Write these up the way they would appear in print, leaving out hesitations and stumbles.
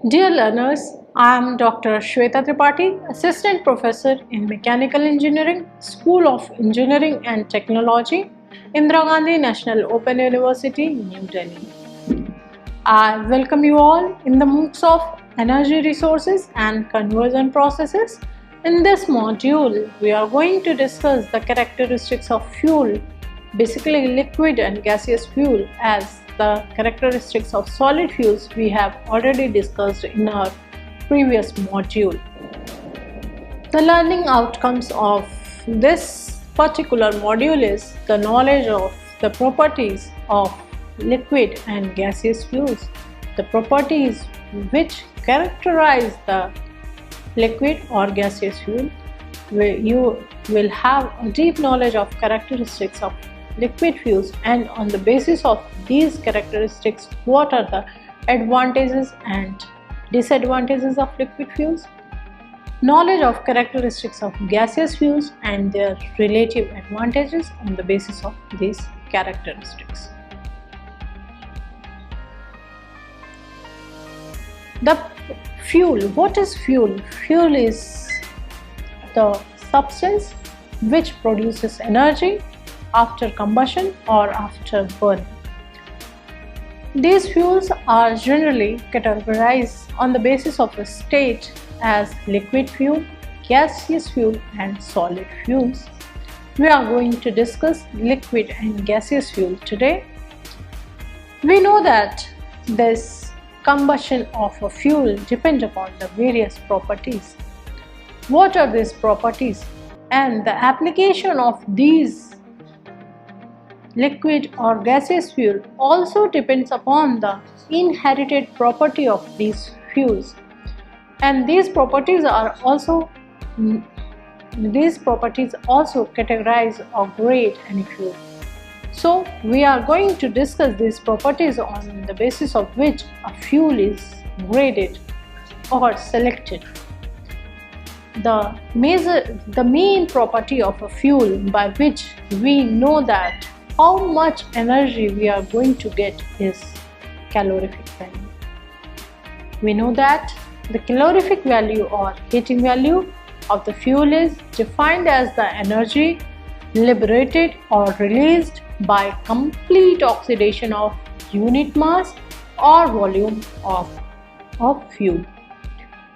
Dear learners, I am Dr. Shweta Tripathi, Assistant Professor in Mechanical Engineering, School of Engineering and Technology, Indira Gandhi National Open University, New Delhi. I welcome you all in the MOOCs of Energy Resources and Conversion Processes. In this module, we are going to discuss the characteristics of fuel, basically liquid and gaseous fuel, as the characteristics of solid fuels we have already discussed in our previous module. The learning outcomes of this particular module is the knowledge of the properties of liquid and gaseous fuels, the properties which characterize the liquid or gaseous fuel. You will have a deep knowledge of characteristics of liquid fuels, and on the basis of these characteristics, what are the advantages and disadvantages of liquid fuels, knowledge of characteristics of gaseous fuels and their relative advantages on the basis of these characteristics. The fuel. What is fuel? Fuel is the substance which produces energy after combustion or after burning. These fuels are generally categorized on the basis of a state as liquid fuel, gaseous fuel and solid fuels. We are going to discuss liquid and gaseous fuel today. We know that this combustion of a fuel depends upon the various properties. What are these properties? And the application of these liquid or gaseous fuel also depends upon the inherited property of these fuels, and these properties also categorize or grade any fuel. So we are going to discuss these properties on the basis of which a fuel is graded or selected. The main property of a fuel by which we know that how much energy we are going to get is calorific value. We know that the calorific value or heating value of the fuel is defined as the energy liberated or released by complete oxidation of unit mass or volume of fuel.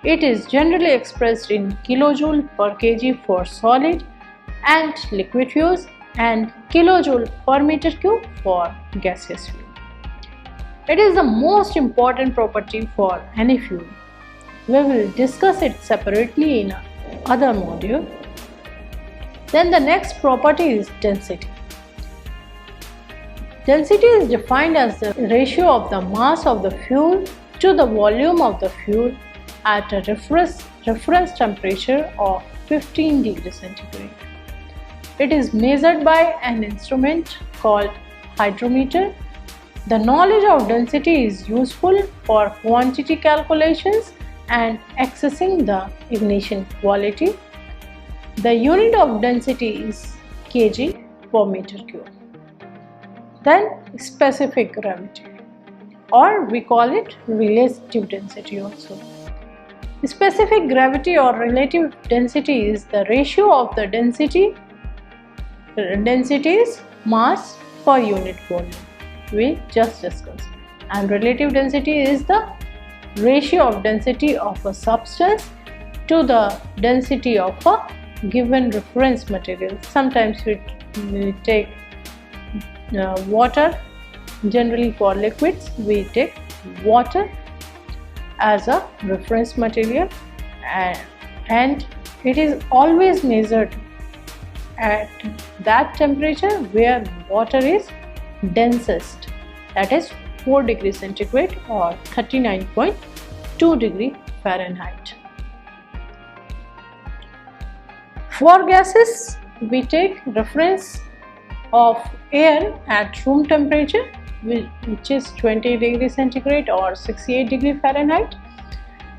It is generally expressed in kilojoule per kg for solid and liquid fuels and kilojoule per meter cube for gaseous fuel. It is the most important property for any fuel. We will discuss it separately in another module. Then the next property is density. Density is defined as the ratio of the mass of the fuel to the volume of the fuel at a reference temperature of 15 degrees centigrade. It is measured by an instrument called hydrometer. The knowledge of density is useful for quantity calculations and accessing the ignition quality. The unit of density is kg per meter cube. Then specific gravity, or we call it relative density also. Specific gravity or relative density is the ratio of the densities mass per unit volume we just discussed, and relative density is the ratio of density of a substance to the density of a given reference material. Sometimes we take water. Generally for liquids we take water as a reference material, and it is always measured at that temperature where water is densest, that is 4 degrees centigrade or 39.2 degree Fahrenheit. For gases, we take reference of air at room temperature, which is 20 degrees centigrade or 68 degree Fahrenheit,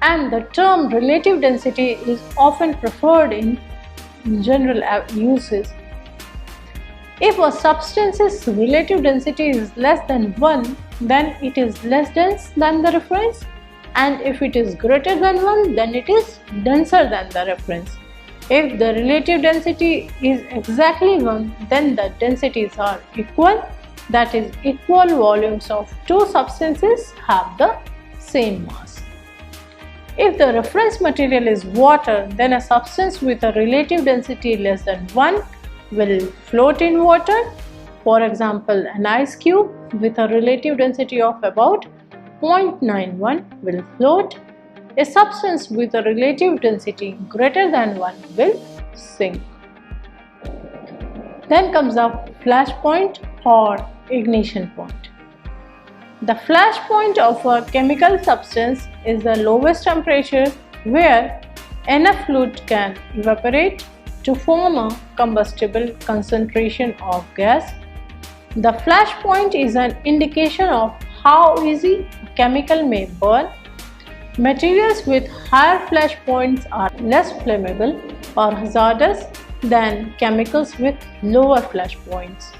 and the term relative density is often preferred in general uses. If a substance's relative density is less than 1, then it is less dense than the reference. and if it is greater than 1, then it is denser than the reference. If the relative density is exactly 1, then the densities are equal, that is, equal volumes of two substances have the same mass. If the reference material is water, then a substance with a relative density less than 1 will float in water. For example, an ice cube with a relative density of about 0.91 will float. A substance with a relative density greater than 1 will sink. Then comes the flash point or ignition point. The flash point of a chemical substance is the lowest temperature where enough fluid can evaporate to form a combustible concentration of gas. The flash point is an indication of how easy a chemical may burn. Materials with higher flash points are less flammable or hazardous than chemicals with lower flash points.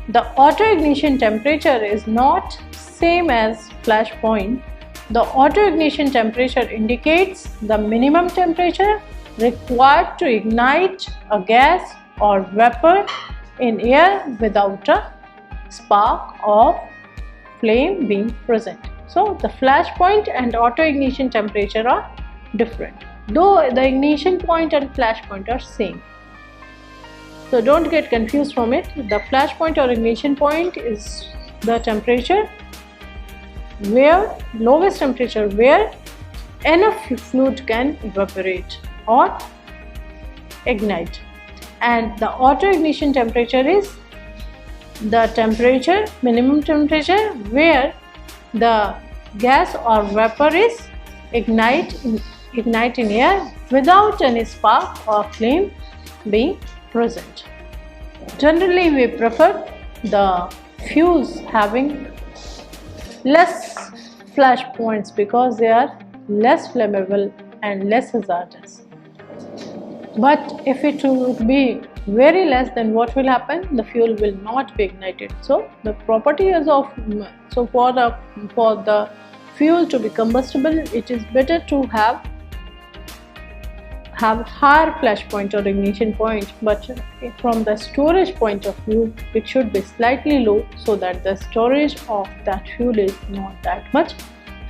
The autoignition temperature is not same as flash point. The autoignition temperature indicates the minimum temperature required to ignite a gas or vapor in air without a spark of flame being present. So the flash point and autoignition temperature are different, though the ignition point and flash point are same. So don't get confused from it. The flash point or ignition point is the temperature where lowest temperature where enough fluid can evaporate or ignite, and the autoignition temperature is the temperature, minimum temperature where the gas or vapor is ignite in air without any spark or flame being present. Generally, we prefer the fuels having less flash points because they are less flammable and less hazardous. But if it would be very less, then what will happen? The fuel will not be ignited. So the property is of for the fuel to be combustible, it is better to have higher flash point or ignition point, but from the storage point of view it should be slightly low so that the storage of that fuel is not that much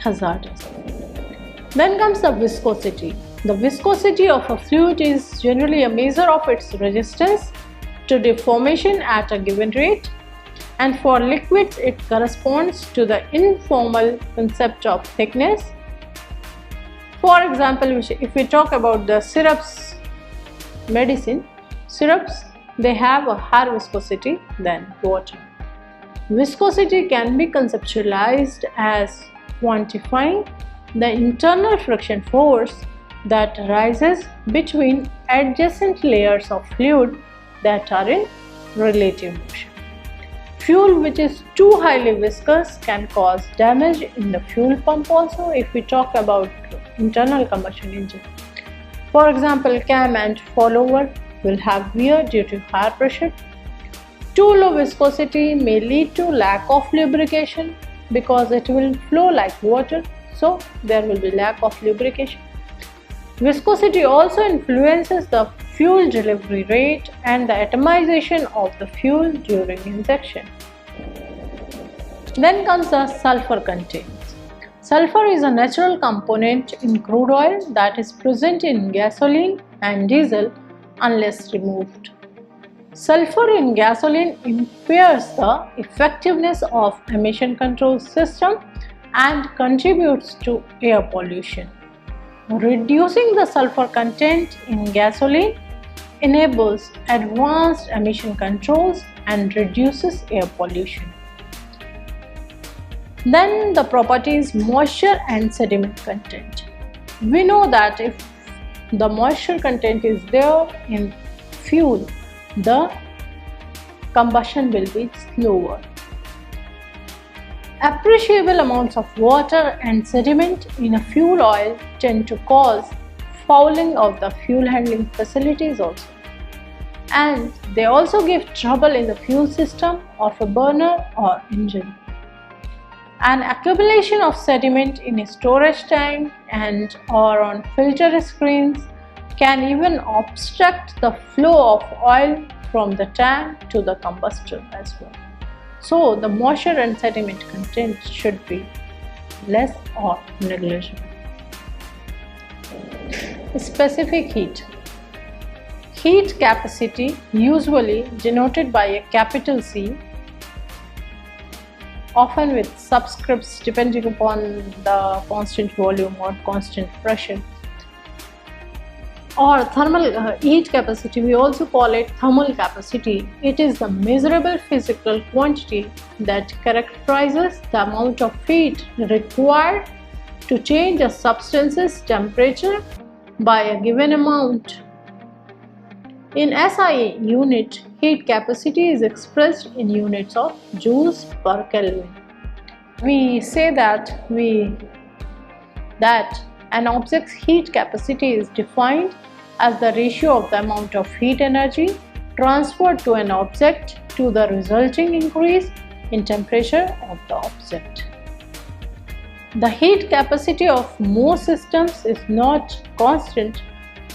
hazardous. Then comes the viscosity. The viscosity of a fluid is generally a measure of its resistance to deformation at a given rate, and for liquids it corresponds to the informal concept of thickness. For example, if we talk about the syrups, medicine syrups, they have a higher viscosity than water. Viscosity can be conceptualized as quantifying the internal friction force that arises between adjacent layers of fluid that are in relative motion. Fuel which is too highly viscous can cause damage in the fuel pump also if we talk about internal combustion engine. For example, cam and follower will have wear due to higher pressure. Too low viscosity may lead to lack of lubrication because it will flow like water, so there will be lack of lubrication. Viscosity also influences the fuel delivery rate and the atomization of the fuel during injection. Then comes the sulfur content. Sulfur is a natural component in crude oil that is present in gasoline and diesel unless removed. Sulfur in gasoline impairs the effectiveness of emission control system and contributes to air pollution. Reducing the sulfur content in gasoline enables advanced emission controls and reduces air pollution. Then the properties moisture and sediment content. We know that if the moisture content is there in fuel, the combustion will be slower. Appreciable amounts of water and sediment in a fuel oil tend to cause fouling of the fuel handling facilities also, and they also give trouble in the fuel system of a burner or engine. An accumulation of sediment in a storage tank and or on filter screens can even obstruct the flow of oil from the tank to the combustor as well. So the moisture and sediment content should be less or negligible. Specific heat. Heat capacity, usually denoted by a capital C, often with subscripts depending upon the constant volume or constant pressure, or thermal heat capacity, we also call it thermal capacity. It is the measurable physical quantity that characterizes the amount of heat required to change a substance's temperature by a given amount. In SI unit, heat capacity is expressed in units of joules per Kelvin. We say that an object's heat capacity is defined as the ratio of the amount of heat energy transferred to an object to the resulting increase in temperature of the object. The heat capacity of most systems is not constant,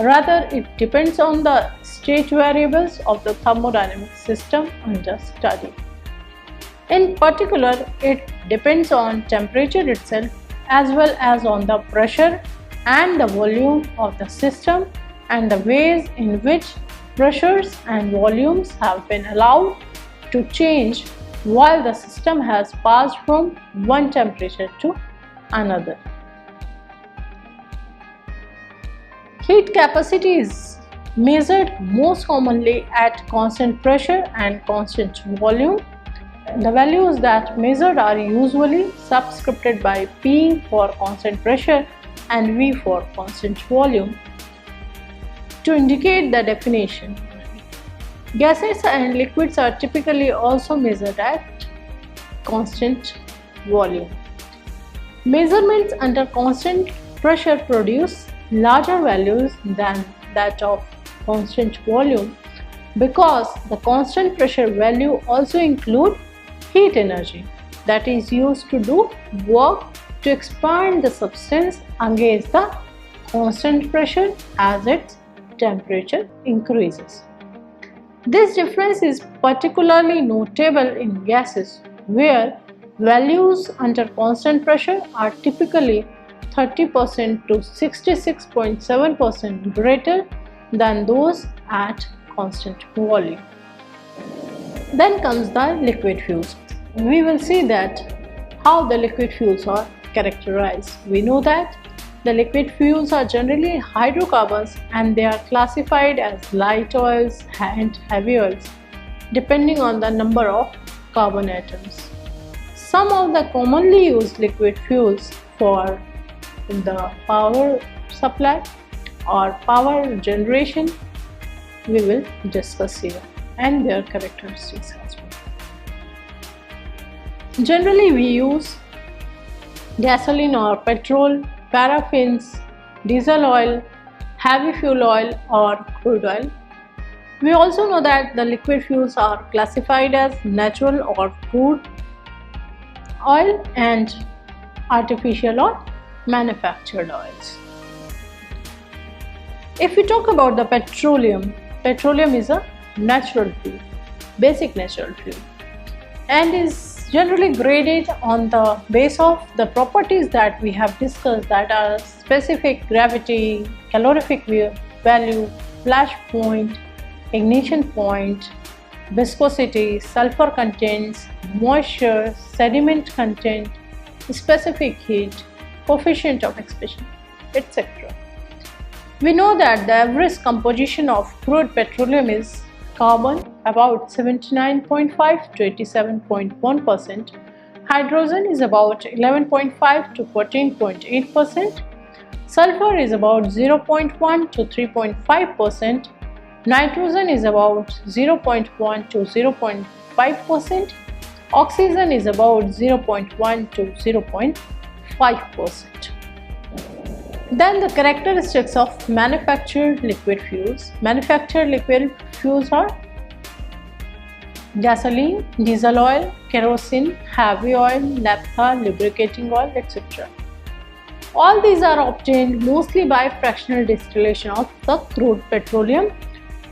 rather it depends on the state variables of the thermodynamic system under study. In particular, it depends on temperature itself as well as on the pressure and the volume of the system and the ways in which pressures and volumes have been allowed to change while the system has passed from one temperature to another. Heat capacity is measured most commonly at constant pressure and constant volume. The values that measured are usually subscripted by P for constant pressure and V for constant volume. To indicate the definition, gases and liquids are typically also measured at constant volume. Measurements under constant pressure produce larger values than that of constant volume because the constant pressure value also includes heat energy that is used to do work to expand the substance against the constant pressure as its temperature increases. This difference is particularly notable in gases where values under constant pressure are typically 30% to 66.7% greater than those at constant volume. Then comes the liquid fuels. We will see that how the liquid fuels are characterized. We know that the liquid fuels are generally hydrocarbons and they are classified as light oils and heavy oils depending on the number of carbon atoms. Some of the commonly used liquid fuels for the power supply or power generation we will discuss here and their characteristics as well. Generally we use gasoline or petrol, paraffins, diesel oil, heavy fuel oil or crude oil. We also know that the liquid fuels are classified as natural or crude oil and artificial or manufactured oils. If we talk about the petroleum is a natural fuel, basic natural fuel, and is generally graded on the base of the properties that we have discussed, that are specific gravity, calorific value, flash point, ignition point, viscosity, sulfur contents, moisture, sediment content, specific heat, coefficient of expansion, etc. We know that the average composition of crude petroleum is carbon about 79.5 to 87.1%, hydrogen is about 11.5 to 14.8%, sulfur is about 0.1 to 3.5%, nitrogen is about 0.1 to 0.5%, oxygen is about 0.1 to 0.5%. Then the characteristics of manufactured liquid fuels. Manufactured liquid fuels are gasoline, diesel oil, kerosene, heavy oil, naphtha, lubricating oil, etc. All these are obtained mostly by fractional distillation of the crude petroleum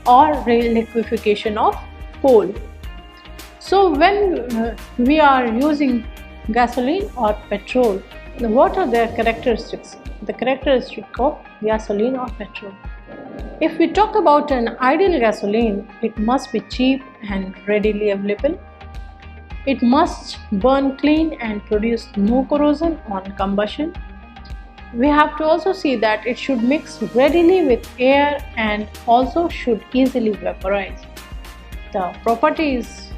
or liquefaction of coal. So when we are using gasoline or petrol, what are their characteristics? The characteristic of gasoline or petrol. If we talk about an ideal gasoline, it must be cheap and readily available. It must burn clean and produce no corrosion on combustion. We have to also see that it should mix readily with air and also should easily vaporize. The properties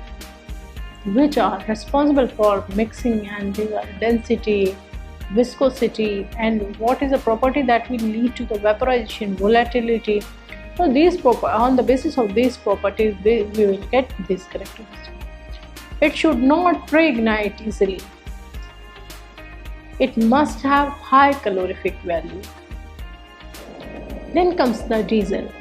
which are responsible for mixing, and these are density, viscosity, and what is a property that will lead to the vaporization, volatility. So on the basis of these properties we will get these characteristics. It should not pre-ignite easily. It must have high calorific value. Then comes the diesel.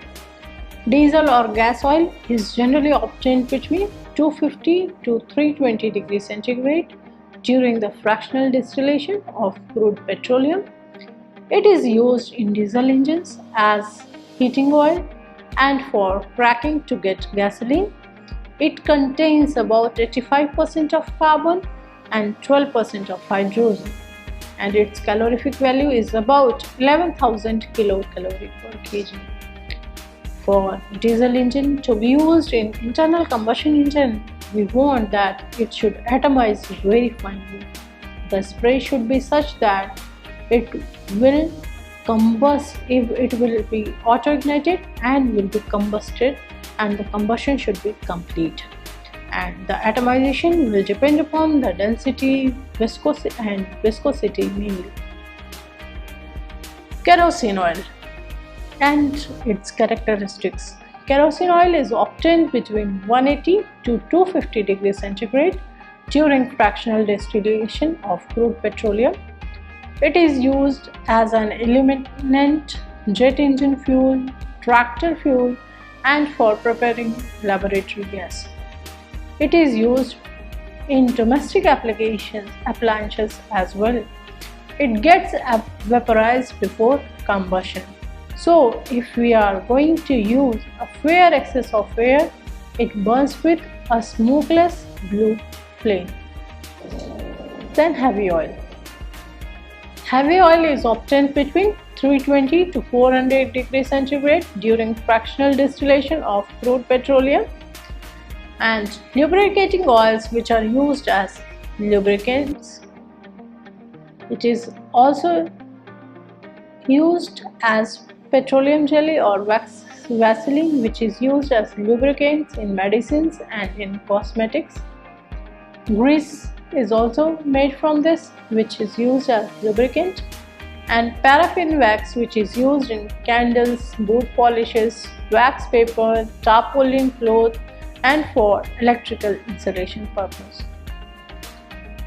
Diesel or gas oil is generally obtained between 250 to 320 degrees centigrade during the fractional distillation of crude petroleum. It is used in diesel engines as heating oil and for cracking to get gasoline. It contains about 85% of carbon and 12% of hydrogen, and its calorific value is about 11,000 kilocalorie per kg. For diesel engine to be used in internal combustion engine, we want that it should atomize very finely. The spray should be such that it will combust, if it will be auto-ignited and will be combusted, and the combustion should be complete. And the atomization will depend upon the density, viscosity mainly. Kerosene oil and its characteristics. Kerosene oil is obtained between 180 to 250 degrees centigrade during fractional distillation of crude petroleum. It is used as an illuminant, jet engine fuel, tractor fuel, and for preparing laboratory gas. It is used in domestic appliances as well. It gets vaporized before combustion. So if we are going to use a fair excess of air, it burns with a smokeless blue flame. Then heavy oil. Heavy oil is obtained between 320 to 400 degrees centigrade during fractional distillation of crude petroleum. And lubricating oils which are used as lubricants. It is also used as petroleum jelly or Vaseline, which is used as lubricants in medicines and in cosmetics. Grease is also made from this, which is used as lubricant. And paraffin wax, which is used in candles, boot polishes, wax paper, tarpaulin cloth, and for electrical insulation purpose.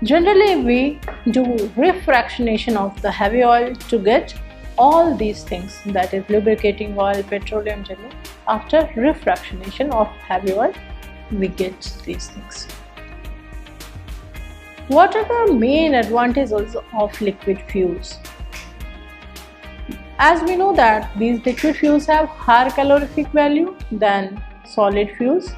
Generally, we do refractionation of the heavy oil to get all these things, that is lubricating oil, petroleum jelly. After refractionation of heavy oil, we get these things. What are the main advantages of liquid fuels? As we know that these liquid fuels have higher calorific value than solid fuels.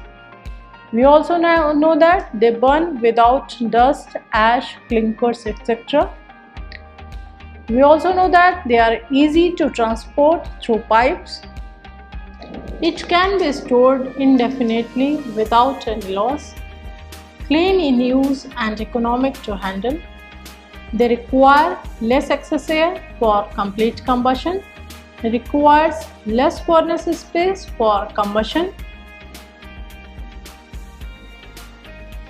We also now know that they burn without dust, ash, clinkers, etc. We also know that they are easy to transport through pipes. It can be stored indefinitely without any loss, clean in use and economic to handle. They require less excess air for complete combustion. It requires less furnace space for combustion.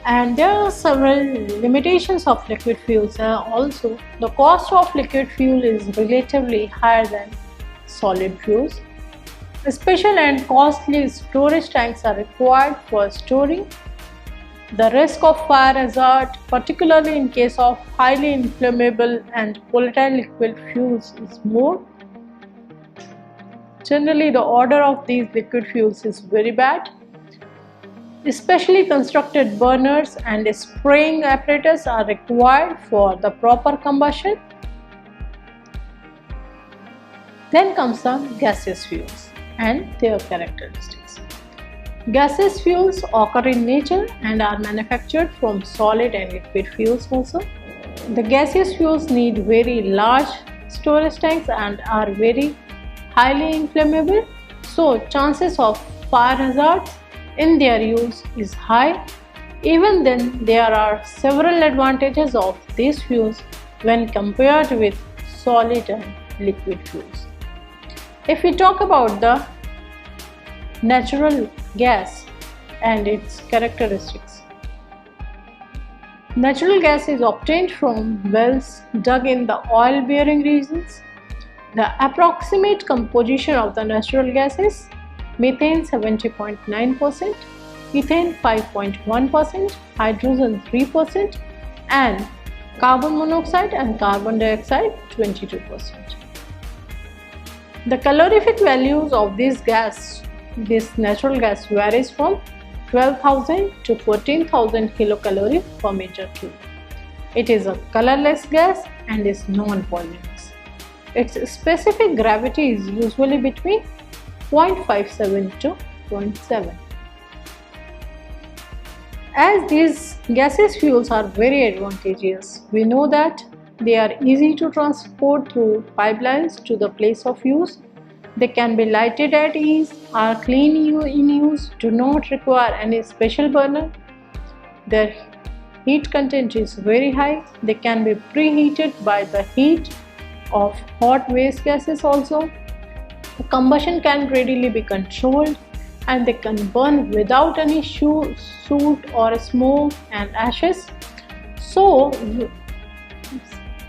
And there are several limitations of liquid fuels. Also, the cost of liquid fuel is relatively higher than solid fuels. Special and costly storage tanks are required for storing. The risk of fire hazard, particularly in case of highly inflammable and volatile liquid fuels, is more. Generally, the odor of these liquid fuels is very bad. Specially constructed burners and spraying apparatus are required for the proper combustion. Then comes the gaseous fuels and their characteristics. Gaseous fuels occur in nature and are manufactured from solid and liquid fuels also. The gaseous fuels need very large storage tanks and are very highly inflammable, so chances of fire hazards in their use is high. Even then, there are several advantages of these fuels when compared with solid and liquid fuels. If we talk about the natural gas and its characteristics, natural gas is obtained from wells dug in the oil-bearing regions. The approximate composition of the natural gas is methane 70.9%, ethane 5.1%, hydrogen 3%, and carbon monoxide and carbon dioxide 22%. The calorific values of this natural gas varies from 12,000 to 14,000 kilocalorie per meter cube. It is a colorless gas and is non-poisonous. Its specific gravity is usually between 0.57 to 0.7. As these gaseous fuels are very advantageous, we know that they are easy to transport through pipelines to the place of use. They can be lighted at ease, are clean in use, do not require any special burner. Their heat content is very high. They can be preheated by the heat of hot waste gases also. The combustion can readily be controlled and they can burn without any soot or smoke and ashes. So,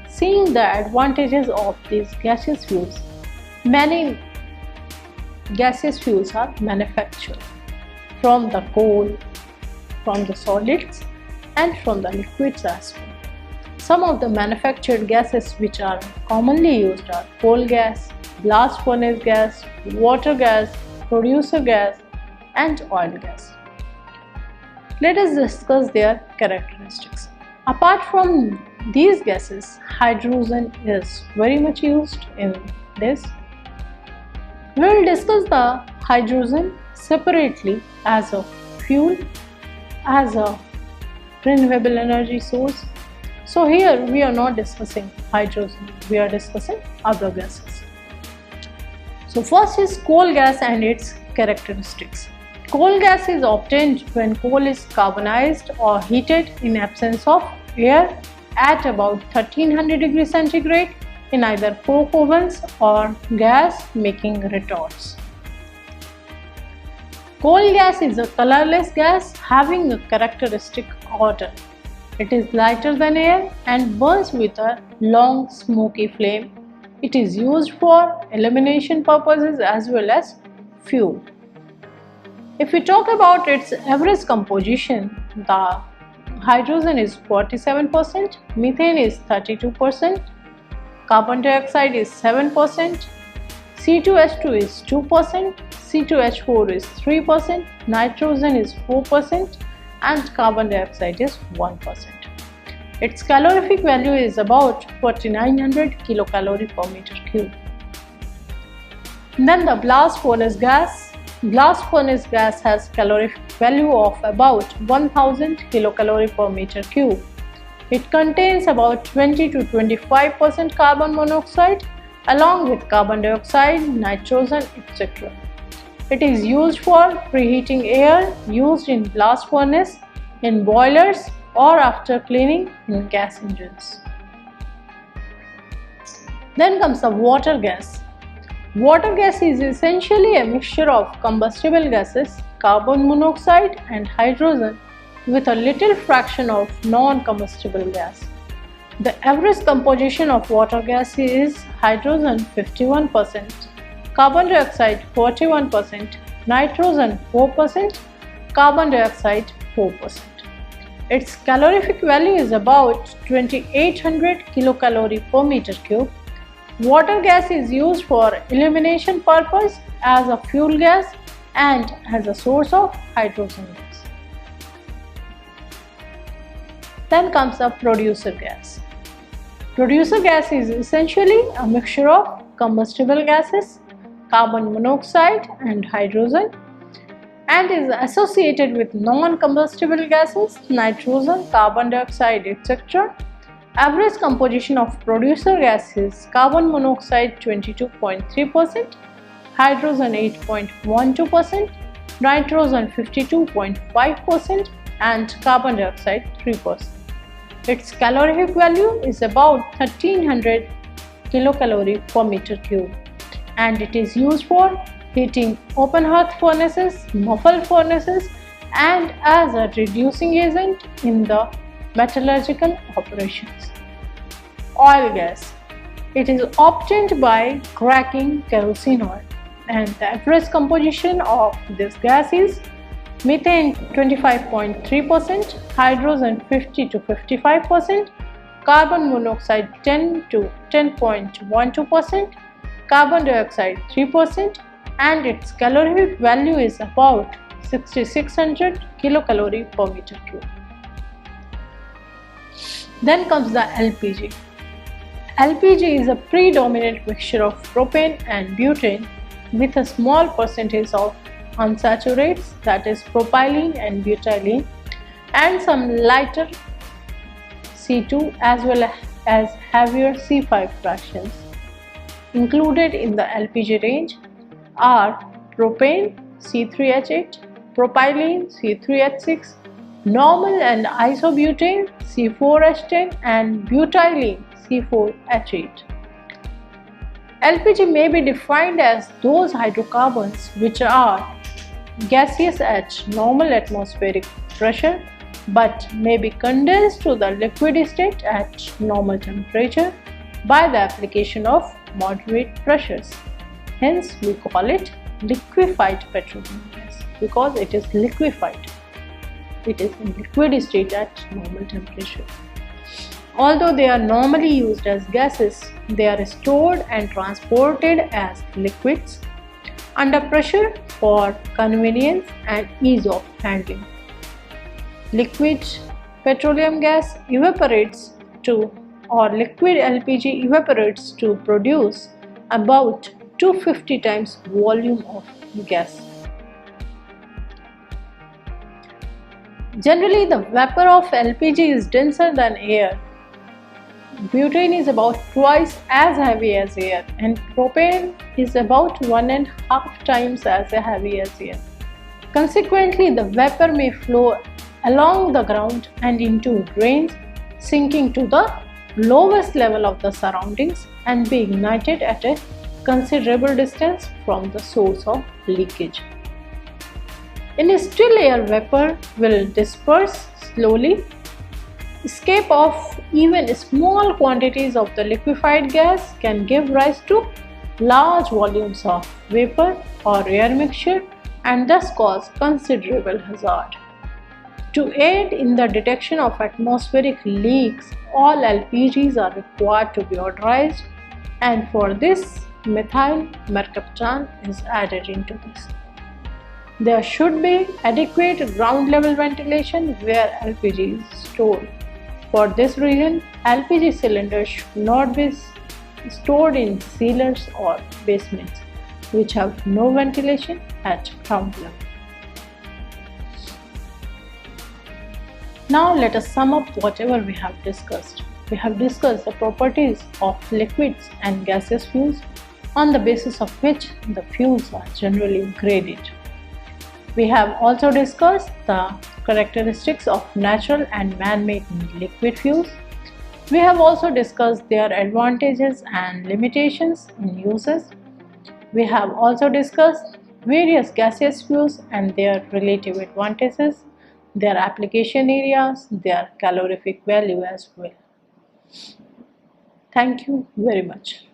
seeing the advantages of these gaseous fuels, many gaseous fuels are manufactured from the coal, from the solids, and from the liquids as well. Some of the manufactured gases which are commonly used are coal gas, blast furnace gas, water gas, producer gas, and oil gas. Let us discuss their characteristics. Apart from these gases, hydrogen is very much used in this. We will discuss the hydrogen separately as a fuel, as a renewable energy source. So here we are not discussing hydrogen, we are discussing other gases. So first is coal gas and its characteristics. Coal gas is obtained when coal is carbonized or heated in absence of air at about 1300 degrees centigrade in either coke ovens or gas making retorts. Coal gas is a colorless gas having a characteristic odor. It is lighter than air and burns with a long smoky flame. It is used for illumination purposes as well as fuel. If we talk about its average composition, the hydrogen is 47%, methane is 32%, carbon dioxide is 7%, C2H2 is 2%, C2H4 is 3%, nitrogen is 4%, and carbon dioxide is 1%. Its calorific value is about 4900 kilocalorie per meter cube. Then the blast furnace gas. Blast furnace gas has calorific value of about 1000 kilocalorie per meter cube. It contains about 20 to 25% carbon monoxide along with carbon dioxide, nitrogen, etc. It is used for preheating air, used in blast furnace, in boilers, or after cleaning in gas engines. Then comes the water gas. Water gas is essentially a mixture of combustible gases, carbon monoxide and hydrogen with a little fraction of non-combustible gas. The average composition of water gas is hydrogen 51%, carbon dioxide 41%, nitrogen 4%, carbon dioxide 4%. Its calorific value is about 2800 kilocalorie per meter cube. Water gas is used for illumination purpose as a fuel gas and as a source of hydrogen gas. Then comes the producer gas. Producer gas is essentially a mixture of combustible gases, carbon monoxide and hydrogen, and is associated with non-combustible gases, nitrogen, carbon dioxide, etc. Average composition of producer gas is carbon monoxide 22.3%, hydrogen 8.12%, nitrogen 52.5%, and carbon dioxide 3%. Its calorific value is about 1300 kilocalorie per meter cube, and it is used for heating open hearth furnaces, muffled furnaces, and as a reducing agent in the metallurgical operations. Oil gas. It is obtained by cracking kerosene oil, and the average composition of this gas is methane 25.3%, hydrogen 50 to 55%, carbon monoxide 10 to 10.12%, carbon dioxide 3%, and its calorific value is about 6600 kilocalorie per meter cube. Then comes the LPG. LPG is a predominant mixture of propane and butane with a small percentage of unsaturates, that is propylene and butylene, and some lighter C2 as well as heavier C5 fractions. Included in the LPG range are propane C3H8, propylene C3H6, normal and isobutane C4H10, and butylene C4H8. LPG may be defined as those hydrocarbons which are gaseous at normal atmospheric pressure but may be condensed to the liquid state at normal temperature by the application of moderate pressures. Hence, we call it liquefied petroleum gas because it is liquefied. It is in liquid state at normal temperature. Although they are normally used as gases, they are stored and transported as liquids under pressure for convenience and ease of handling. Liquid petroleum gas evaporates to, or liquid LPG evaporates to produce about 250 times volume of gas. Generally, the vapor of LPG is denser than air. Butane is about twice as heavy as air, and propane is about 1.5 times as heavy as air. Consequently, the vapor may flow along the ground and into drains, sinking to the lowest level of the surroundings and be ignited at a considerable distance from the source of leakage. In a still air, vapor will disperse slowly. Escape of even small quantities of the liquefied gas can give rise to large volumes of vapor or air mixture and thus cause considerable hazard. To aid in the detection of atmospheric leaks, all LPGs are required to be odorized, and for this, methyl mercaptan is added into this. There should be adequate ground level ventilation where LPG is stored. For this reason, LPG cylinders should not be stored in cellars or basements which have no ventilation at ground level. Now let us sum up whatever we have discussed. We have discussed the properties of liquids and gaseous fuels on the basis of which the fuels are generally graded. We have also discussed the characteristics of natural and man-made liquid fuels. We have also discussed their advantages and limitations in uses. We have also discussed various gaseous fuels and their relative advantages, their application areas, their calorific value as well. Thank you very much.